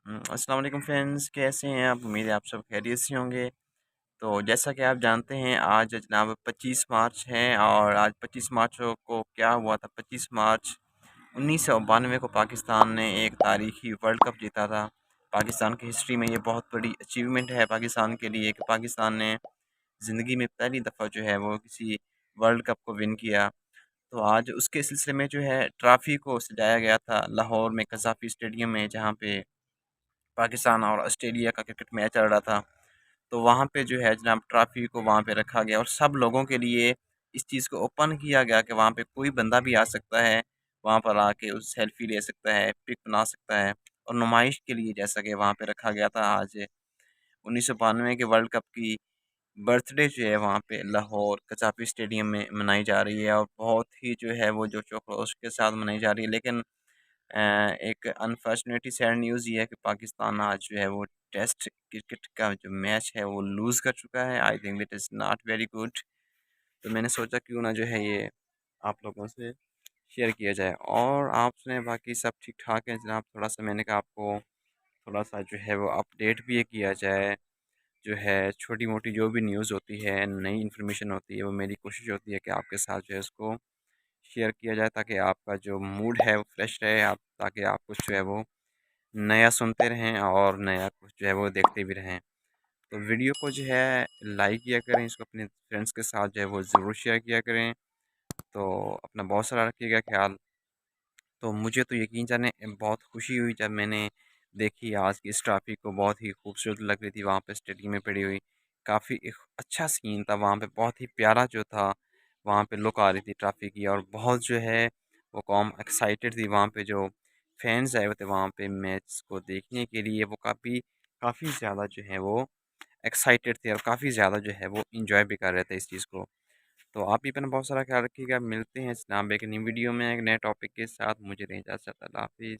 अस्सलाम वालेकुम फ्रेंड्स, कैसे हैं आप? उम्मीद है आप सब खैरियत से होंगे। तो जैसा कि आप जानते हैं, आज जनाब 25 मार्च है और आज 25 मार्च को क्या हुआ था। 25 मार्च 1992 को पाकिस्तान ने एक तारीखी वर्ल्ड कप जीता था। पाकिस्तान की हिस्ट्री में ये बहुत बड़ी अचीवमेंट है पाकिस्तान के लिए कि पाकिस्तान ने ज़िंदगी में पहली दफ़ा जो है वो किसी वर्ल्ड कप को विन किया। तो आज उसके सिलसिले में जो है ट्रॉफ़ी को सजाया गया था लाहौर में कज़ाफ़ी स्टेडियम में, जहाँ पे पाकिस्तान और ऑस्ट्रेलिया का क्रिकेट मैच चल रहा था। तो वहाँ पे जो है जनाब ट्रॉफ़ी को वहाँ पे रखा गया और सब लोगों के लिए इस चीज़ को ओपन किया गया कि वहाँ पे कोई बंदा भी आ सकता है, वहाँ पर आके उस सेल्फ़ी ले सकता है, पिक बना सकता है। और नुमाइश के लिए जैसा कि वहाँ पे रखा गया था, आज 1992 के वर्ल्ड कप की बर्थडे जो है वहाँ पे लाहौर कज़ाफ़ी स्टेडियम में मनाई जा रही है और बहुत ही जो है वो जोश-व-खरोश के साथ मनाई जा रही है। लेकिन एक अनफॉर्चुनेटली सैड न्यूज़ ये है कि पाकिस्तान आज जो है वो टेस्ट क्रिकेट का जो मैच है वो लूज़ कर चुका है। I think it is not very good. तो मैंने सोचा क्यों ना जो है ये आप लोगों से शेयर किया जाए। और आप सुनाएं, बाकी सब ठीक-ठाक है जनाब? थोड़ा-सा मैंने कहा आपको थोड़ा-सा जो है वो अपडेट भी किया जाए। जो है छोटी-मोटी जो भी न्यूज़ होती है, नई इन्फॉर्मेशन होती है, वो मेरी कोशिश होती है कि आपके साथ जो है उसको शेयर किया जाए, ताकि आपका जो मूड है वो फ्रेश रहे, आप ताकि आप कुछ जो है वो नया सुनते रहें और नया कुछ जो है वो देखते भी रहें। तो वीडियो को जो है लाइक किया करें, इसको अपने फ्रेंड्स के साथ जो है वो ज़रूर शेयर किया करें। तो अपना बहुत सारा रखिएगा ख़्याल। तो मुझे तो यकीन जाने बहुत खुशी हुई जब मैंने देखी आज की इस ट्रॉफ़ी को। बहुत ही खूबसूरत लग रही थी वहाँ पे स्टेडियम में पड़ी हुई। काफ़ी एक अच्छा सीन था वहाँ पे, बहुत ही प्यारा जो था वहाँ पे लुक आ रही थी ट्रॉफ़ी की। और बहुत जो है वो कौम एक्साइटेड थी वहाँ पे, जो फैन्स आए हुए थे वहाँ पे मैच को देखने के लिए, वो काफ़ी काफ़ी ज़्यादा जो है वो एक्साइटेड थे और काफ़ी ज़्यादा जो है वो एंजॉय भी कर रहे थे इस चीज़ को। तो आप भी अपना बहुत सारा ख्याल रखिएगा। मिलते हैं जनाब एक नई वीडियो में एक नए टॉपिक के साथ। मुझे रही इजाज़त। अल्लाह हाफ़िज़।